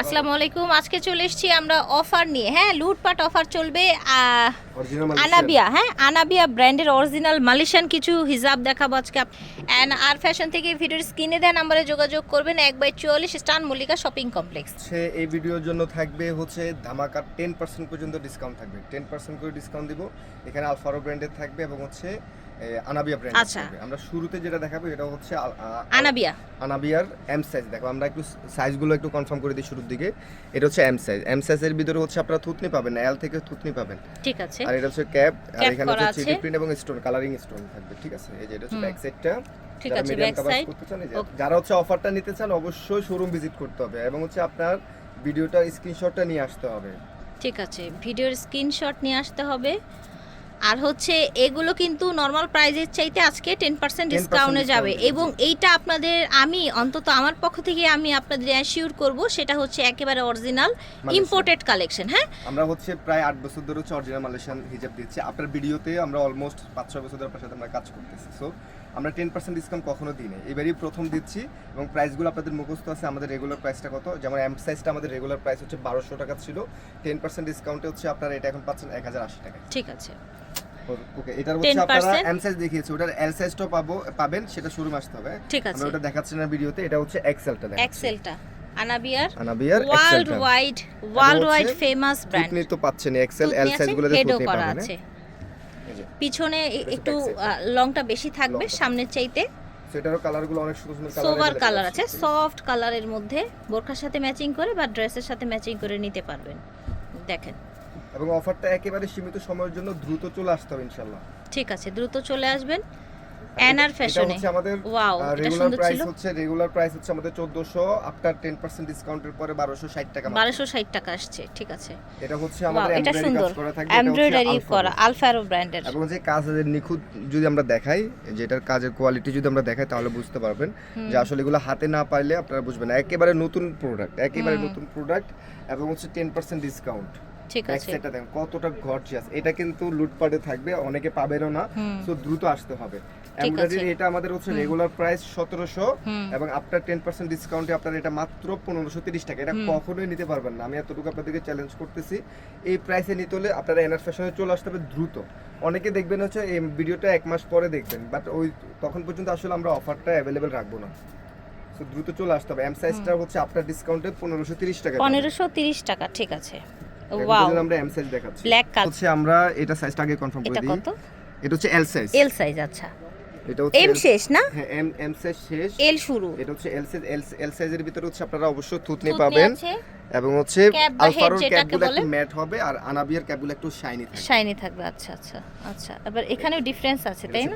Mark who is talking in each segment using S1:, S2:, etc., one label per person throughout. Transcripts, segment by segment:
S1: আসসালামু আলাইকুম। আজকে চলে এসেছি আমরা অফার নিয়ে। হ্যাঁ, লুটপাট অফার চলবে। আনাবিয়া, হ্যাঁ, আনাবিয়া ব্র্যান্ডের অরিজিনাল মালয়েশিয়ান কিছু হিজাব দেখাবো আজকে। অ্যান্ড আর ফ্যাশন থেকে ভিডিওর স্ক্রিনে দেওয়া নাম্বারে যোগাযোগ করবেন। 1/44 স্টান মল্লিকা শপিং কমপ্লেক্স।
S2: এই ভিডিওর জন্য থাকবে ধামাকা 10% পর্যন্ত ডিসকাউন্ট থাকবে। 10% করে ডিসকাউন্ট দিব। এখানে আলফারো ব্র্যান্ডের থাকবে এবং আনাবিয়া ব্র্যান্ড থাকবে। আমরা শুরুতে যেটা দেখাবো এটা হচ্ছে আনাবিয়ার এম সাইজ। দেখো আমরা একটু সাইজগুলো একটু কনফার্ম করে দিই শুরুর দিকে। এটা হচ্ছে এম সাইজ। এম সাইজের ভিতরে আপনারা থুতনি পাবেন, এল থেকে থুতনি পাবেন।
S1: ঠিক আছে।
S2: আর এটা হচ্ছে ক্যাপ, আর এখানে হচ্ছে চিটি প্রিন্ট এবং স্টোন, কালারিং স্টোন থাকবে। ঠিক আছে, এই যে এটা হচ্ছে ব্যাক সাইডটা।
S1: ঠিক আছে, ব্যাক সাইড।
S2: যারা অফারটা নিতে চান অবশ্যই শোরুম ভিজিট করতে হবে এবং আপনার ভিডিওটার স্ক্রিনশটটা নিয়ে আসতে হবে।
S1: ঠিক আছে, ভিডিওর স্ক্রিনশট নিয়ে আসতে হবে। আর এগুলো কিন্তু নরমাল প্রাইজের চাইতে আজকে 10% ডিসকাউন্টে যাবে এবং এইটা আপনাদের আমি অন্তত আমার পক্ষ থেকে আমি আপনাদের অ্যাসিওর করব সেটা হচ্ছে একেবারে অরিজিনাল ইম্পোর্টেড কালেকশন। হ্যাঁ,
S2: আমরা প্রায় 8 বছর ধরে অরিজিনাল মালয়েশিয়ান হিজাব দিচ্ছি। আপনার ভিডিওতে আমরা অলমোস্ট 5-6 বছর ধরে আপনার সাথে আমরা কাজ করতেছি। সো আমরা 10% ডিসকাউন্ট কখনো দিই না, এবারই প্রথম দিচ্ছি। এবং প্রাইসগুলো আপনাদের মুখস্থ আছে। আমাদের রেগুলার প্রাইসটা কত, যেমন এম সাইজটা আমাদের রেগুলার প্রাইস হচ্ছে 1200 টাকা ছিল। 10% ডিসকাউন্টে আপনারা এটা এখন পাচ্ছেন 1080 টাকা।
S1: ঠিক আছে,
S2: ওকে। এটার আপনারা এম সাইজ দেখিয়েছি, ওটার এল সাইজটাও পাবেন, সেটা শোরুম আসতে হবে।
S1: ঠিক আছে,
S2: আমরা ওটা দেখাচ্ছি না ভিডিওতে। এটা হচ্ছে এক্সেলটা দেখেন,
S1: এক্সেলটা আনাবিয়ার
S2: ওয়ার্ল্ড
S1: ওয়াইড ফেমাস ব্র্যান্ড।
S2: আপনি তো পাচ্ছেন এক্সেল এল সাইজগুলো দেখতে পাবেন।
S1: পিছনে একটু লংটা বেশি থাকবে সামনের চাইতে।
S2: সেটারও কালারগুলো অনেক সুন্দর সুন্দর
S1: সোবার কালার আছে, সফট কালারের মধ্যে বোরখার সাথে ম্যাচিং করে বা ড্রেসের সাথে ম্যাচিং করে নিতে পারবেন। দেখেন,
S2: এবং অফারটা একেবারে সীমিত সময়ের জন্য, দ্রুত চলে আসতে হবে ইনশাআল্লাহ।
S1: ঠিক আছে, দ্রুত চলে আসবেন। এনআর ফ্যাশনে
S2: আমাদের রেগুলার প্রাইস হচ্ছে আমাদের 1400, আফটার 10% ডিসকাউন্টের পরে 1260 টাকা।
S1: 1260 টাকা আসছে। ঠিক আছে,
S2: এটা হচ্ছে আমাদের এমব্রয়ডারি কাজ করা থাকবে,
S1: এমব্রয়ডারি করা আলফারো ব্র্যান্ডের।
S2: এবং যে কাজের নিখুঁত যদি আমরা দেখাই, যেটার কাজের কোয়ালিটি যদি আমরা দেখাই, তাহলে বুঝতে পারবেন যে আসলে এগুলো হাতে না পারলে আপনারা বুঝবেন না। একেবারে নতুন প্রোডাক্ট এবং 10% ডিসকাউন্ট।
S1: ঠিক আছে,
S2: এটা দেখেন কতটা গর্জিয়াস। এটা কিন্তু লুটপাটে থাকবে, অনেকে পাবেনও না। সো দ্রুত আসতে হবে। এমব্রয়ডারি এটা আমাদের রেগুলার প্রাইস 1700 এবং আফটার 10% ডিসকাউন্টে আপনারা এটা মাত্র 1530 টাকা। এটা কখনোই নিতে পারবেন না, আমি এতটুকু আপনাদেরকে চ্যালেঞ্জ করতেছি। এই প্রাইসে নিতে হলে আপনারা এনআর ফ্যাশনে চলে আসতে হবে দ্রুত। অনেকে দেখবেন এই ভিডিওটা 1 মাস পরে দেখবেন, বাট তখন পর্যন্ত আসলে আমরা অফারটা অ্যাভেলেবেল রাখবো না। সো দ্রুত চলে আসতে হবে। এম সাইজটা আফটার ডিসকাউন্টে 1530 টাকা।
S1: 1530 টাকা। ঠিক আছে,
S2: ওয়াও। আমরা এম সাইজ দেখাচ্ছি।
S1: ব্ল্যাক কালার
S2: আমরা এটা সাইজটা আগে কনফার্ম করে দিই।
S1: এটা কত?
S2: এটা হচ্ছে এল সাইজ।
S1: এল সাইজ, আচ্ছা।
S2: এটা হচ্ছে
S1: এম শেষ না?
S2: হ্যাঁ, এম সাইজ শেষ,
S1: এল শুরু।
S2: এটা হচ্ছে এল সাইজ। এল সাইজের ভিতরে আপনারা অবশ্যই থুতনি পাবেন এবং আলফারোর ক্যাপগুলো একটু ম্যাট হবে আর আনাবিয়ার ক্যাপগুলো একটু শাইনি
S1: থাকবে। আচ্ছা আচ্ছা আচ্ছা। এবার এখানেও ডিফারেন্স আছে, তাই না?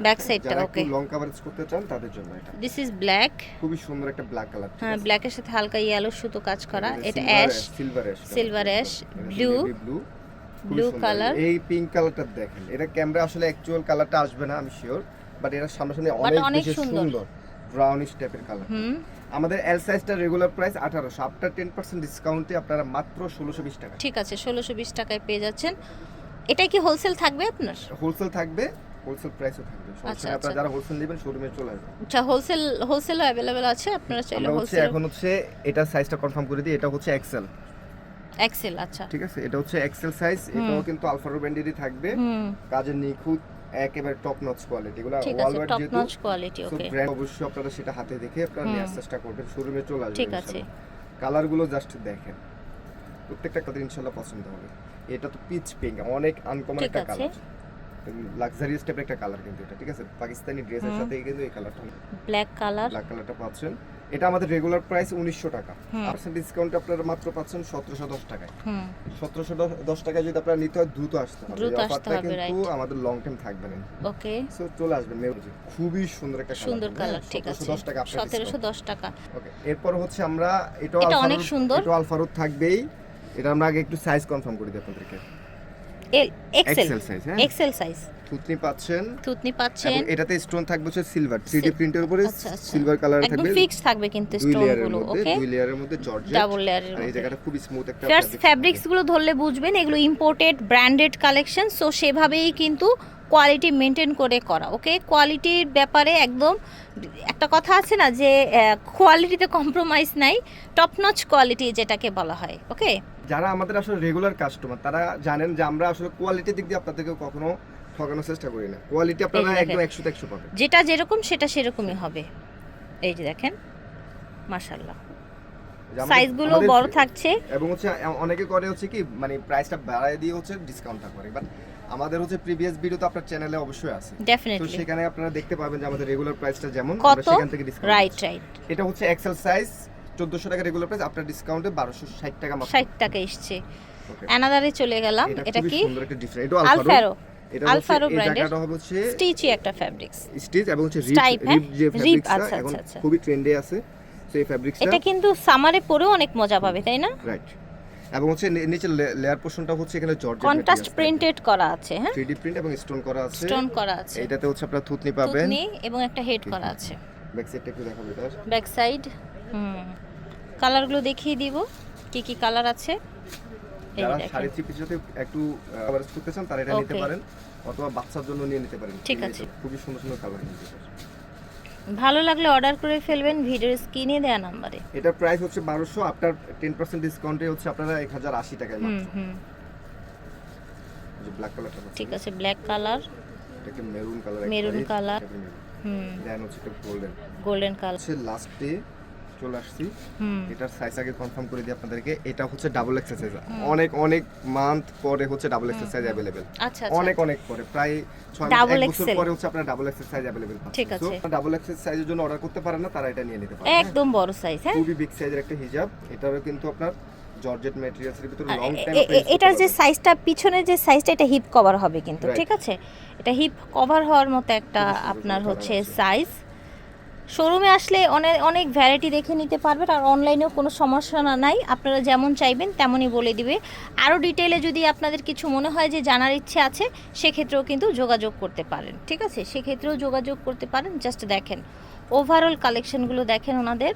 S1: ব্যাক সাইডটা ওকে।
S2: লং কভারেজ করতে চান তাদের জন্য এটা।
S1: This is black.
S2: খুবই সুন্দর একটা ব্ল্যাক কালার।
S1: হ্যাঁ, ব্ল্যাকের সাথে হালকা ইয়েলো সুতো কাজ করা। এটা ash, silver ash, blue colour.
S2: এই পিঙ্ক কালারটা দেখেন, এটা ক্যামেরা আসলে অ্যাকচুয়াল কালারটা আসবে না, আমি শিওর, বাট এটা সামনাসামনি অনেক বেশি সুন্দর ব্রাউনিশ টাইপের কালার। আমাদের এল সাইজটা রেগুলার প্রাইস 1800, আফটার 10% ডিসকাউন্টে আপনারা মাত্র 1620 টাকা।
S1: ঠিক আছে, 1620 টাকায় পেয়ে যাচ্ছেন। এটা কি হোলসেল থাকবে আপনার?
S2: হোলসেল থাকবে, হোলসেল প্রাইসও থাকবে। আপনারা যারা হোলসেল নেবেন শোরুমে চলে আসবেন।
S1: আচ্ছা, হোলসেলও अवेलेबल আছে, আপনারা চাইলে হোলসেল।
S2: এখন এটা সাইজটা কনফার্ম করে দিই। এটা হচ্ছে এক্সেল।
S1: আচ্ছা,
S2: ঠিক আছে, এটা হচ্ছে এক্সেল সাইজ। এটাও কিন্তু আলফারো ব্র্যান্ডেরই থাকবে। কাজের নিখুঁত, একেবারে টপ নচ কোয়ালিটি। এগুলো ওয়ার্ল্ড
S1: টপ নচ কোয়ালিটি। ওকে,
S2: ব্র্যান্ড অবশ্যই আপনারা সেটা হাতে দেখে আপনারা নেওয়ার চেষ্টা করবেন, শোরুমে চলে আসবেন।
S1: ঠিক আছে,
S2: কালারগুলো জাস্ট দেখেন, প্রত্যেকটা কালার ইনশাআল্লাহ পছন্দ হবে। এটা তো পিচ পিঙ্ক, অনেক আনকমন একটা কালার, লাক্সারিয়াস টাইপের একটা কালার কিন্তু এটা। ঠিক আছে, পাকিস্তানি ড্রেসের সাথে কিন্তু এই কালারটা,
S1: ব্ল্যাক
S2: কালারটা পাচ্ছেন। এটা আমাদের রেগুলার প্রাইস 1900 টাকা, 8% ডিসকাউন্ট আপনারা মাত্র পাচ্ছেন 1710 টাকায়। 1710 টাকায় যদি আপনারা নিতে হয় দ্রুত আসতে হবে। এই অফারটা কিন্তু আমাদের লং টাইম থাকবে না।
S1: ওকে,
S2: সো চলে আসবেন। খুবই সুন্দর একটা
S1: কালার। ঠিক আছে, 1710 টাকা।
S2: ওকে, এরপর আমরা
S1: এটা অনেক সুন্দর,
S2: এটা আলফারো থাকবেই। এটা আমরা আগে একটু সাইজ কনফার্ম করে দিই আপনাদেরকে।
S1: এক্সেল সাইজ, হ্যাঁ, এক্সেল সাইজ।
S2: থুতনি পাচ্ছেন
S1: এবং
S2: এটাতে স্টোন থাকবে সিলভার 3D প্রিন্টের উপরে, সিলভার কালার থাকবে,
S1: একদম ফিক্স থাকবে কিন্তু স্টোনগুলো। ওকে,
S2: দুই লেয়ারের মধ্যে জর্জেট,
S1: ডাবল লেয়ারের মধ্যে।
S2: এই জায়গাটা খুবই স্মুথ একটা
S1: ফ্যাব্রিক্স গুলো ধরলে বুঝবেন এগুলো ইম্পোর্টেড ব্র্যান্ডেড কালেকশন। সো সেভাবেই কিন্তু কোয়ালিটি মেনটেন করে করা, ওকে? কোয়ালিটির ব্যাপারে একদম একটা কথা আছে না যে কোয়ালিটিতে কম্প্রোমাইজ নাই, টপ নচ কোয়ালিটি যেটাকে বলা হয়, ওকে?
S2: যারা আমাদের আসলে রেগুলার কাস্টমার তারা জানেন যে আমরা আসলে কোয়ালিটির দিক দিয়ে আপনাদেরকে কখনো ঠকানোর চেষ্টা করি না। কোয়ালিটি আপনারা
S1: এই যে
S2: একদম
S1: দেখেন।
S2: 100 পাবেন।
S1: যেটা যেরকম সেটা সেরকমই হবে। এই যে দেখেন, মাশাআল্লাহ,
S2: যে আমাদের-
S1: সাইজগুলো
S2: আমাদের-
S1: বড় থাকছে।
S2: এবং হচ্ছে অনেকে করে হচ্ছে কি মানে প্রাইসটা বাড়ায় দিয়ে হচ্ছে ডিসকাউন্টটা করে, বাট আমাদের হচ্ছে প্রিভিয়াস ভিডিও তো আপনার চ্যানেলে অবশ্যই আছে, তো
S1: ডেফিনেটলি।
S2: সেখানে আপনারা দেখতে পাবেন যে আমাদের রেগুলার প্রাইসটা যেমন
S1: কত?
S2: আমরা সেখান থেকে ডিসকাউন্ট
S1: রাইট রাইট।
S2: এটা হচ্ছে এক্সেল সাইজ 1400 টাকা রেগুলার প্রাইস, আপনার ডিসকাউন্টে 1260 টাকা মাত্র।
S1: 60 টাকা এসছে।
S2: Okay.
S1: অ্যানাদারে চলে গেলাম। এটা
S2: খুবই
S1: কি?
S2: সুন্দর একটা ডিফারেন্ট, এটা
S1: আলফারো।
S2: এটা
S1: আলফারো
S2: হচ্ছে এই
S1: ব্র্যান্ডের
S2: জায়গাটা হবে হচ্ছে
S1: স্টিচি একটা ফ্যাব্রিক্স।
S2: স্টিচ এবং হচ্ছে
S1: Stripe, হ্যাঁ?
S2: রিপ যে
S1: Rip,
S2: ফ্যাব্রিক্সটা
S1: আচ্ছা,
S2: এখন
S1: আচ্ছা।
S2: খুবই ট্রেন্ডে আছে, সেই ফ্যাব্রিক্সটা
S1: এটা কিন্তু সামারে পরেও অনেক মজা পাবে, তাই না?
S2: রাইট। এবং হচ্ছে নিচের লেয়ার পোরশনটা হচ্ছে এখানে জর্জেট
S1: কন্ট্রাস্ট প্রিন্টেড করা আছে, হ্যাঁ?
S2: 3D প্রিন্ট এবং স্টোন করা আছে।
S1: স্টোন করা আছে।
S2: এটাতে হচ্ছে আপনারা থুতনি পাবেন।
S1: থুতনি এবং একটা হেড করা আছে।
S2: ব্যাক সাইডটা একটু দেখাবো এটা।
S1: Back side. কালারগুলো দেখিয়ে দিব কি কি কালার আছে। এই
S2: যারা
S1: দেখেন।
S2: শাড়ি থ্রি সাথে একটু কভারেজ করতে চান তারা এটা নিতে
S1: Okay.
S2: পারেন, অথবা বাচ্চার জন্য নিয়ে নিতে পারেন।
S1: ঠিক
S2: এই
S1: আছে।
S2: যে খুবই সুন্দর সুন্দর কালার কিন্তু এটা।
S1: ভালো লাগলে অর্ডার করে ফেলবেন ভিডিওর স্ক্রিনে দেওয়া নম্বরে।
S2: এটার প্রাইস হচ্ছে 1200, আপনার 10% ডিসকাউন্টে হচ্ছে আপনারা 1080 টাকায় মাত্র। যে ব্ল্যাক কালারটা হচ্ছে,
S1: ঠিক আছে, ব্ল্যাক কালার,
S2: এটাকে মেরুন কালার,
S1: মেরুন কালার,
S2: দেন হচ্ছে এটা গোল্ডেন।
S1: Golden colour.
S2: হচ্ছে লাস্টে চলে আসছি, এটার সাইজ আগে কনফার্ম করে দিই আপনাদেরকে। এটা হচ্ছে ডাবল এক্সেল সাইজ, অনেক অনেক মান্থ পরে হচ্ছে ডাবল এক্সেল সাইজ अवेलेबल।
S1: আচ্ছা
S2: অনেক অনেক পরে, প্রায় 6
S1: Double
S2: মাস 1 বছর
S1: XL
S2: পরে হচ্ছে আপনারা ডাবল এক্সেল সাইজ अवेलेबल পাচ্ছেন।
S1: ঠিক আছে।
S2: ডাবল এক্সেল সাইজের জন্য অর্ডার করতে পারেন না, তারা এটা নিয়ে নিতে পারেন।
S1: একদম বড় সাইজ, হ্যাঁ?
S2: খুবই বিগ সাইজের একটা হিজাব, এটারও কিন্তু আপনার জর্জেট ম্যাটেরিয়ালসের ভিতরে লং টাইম
S1: এটার যে সাইজটা, পিছনের যে সাইজটা, এটা হিপ কভার হবে কিন্তু,
S2: Right.
S1: ঠিক আছে? এটা হিপ কভার হওয়ার মতো একটা
S2: খুবই সুন্দর
S1: আপনার
S2: সুন্দর
S1: হচ্ছে
S2: colour আছে।
S1: সাইজ। শোরুমে আসলে অনেক অনেক ভ্যারাইটি দেখে নিতে পারবেন, আর অনলাইনেও কোনো সমস্যা নাই, আপনারা যেমন চাইবেন তেমনই বলে দিবে। আরও ডিটেইলে যদি আপনাদের কিছু মনে হয় যে জানার ইচ্ছে আছে, সেক্ষেত্রেও কিন্তু যোগাযোগ করতে পারেন, ঠিক আছে? সেক্ষেত্রেও যোগাযোগ করতে পারেন। জাস্ট দেখেন ওভারঅল কালেকশনগুলো, দেখেন ওনাদের।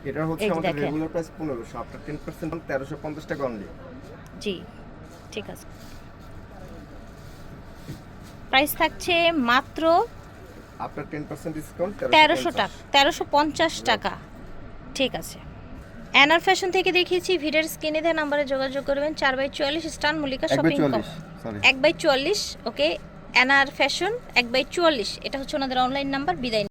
S2: এটা হচ্ছে
S1: এই যে
S2: আমাদের
S1: দেখেন।
S2: রেগুলার প্রাইস 1500, আপনার 10% 1350 টাকা অনলি।
S1: জি, ঠিক আছে। প্রাইস থাকছে মাত্র
S2: আপনার 10% ডিসকাউন্ট
S1: 1300 টাকা, 1350 টাকা, ঠিক আছে। অ্যানার ফ্যাশন থেকে দেখিয়েছি, ভিডিওর স্ক্রিনে দেওয়া নাম্বারে যোগাযোগ করবেন। 4/44 স্টান মল্লিকা শপিং কমপ্লেক্স, 1/44, ওকে? অ্যানার ফ্যাশন 1/44, এটা হচ্ছে ওনাদের অনলাইন নাম্বার। বিদায়।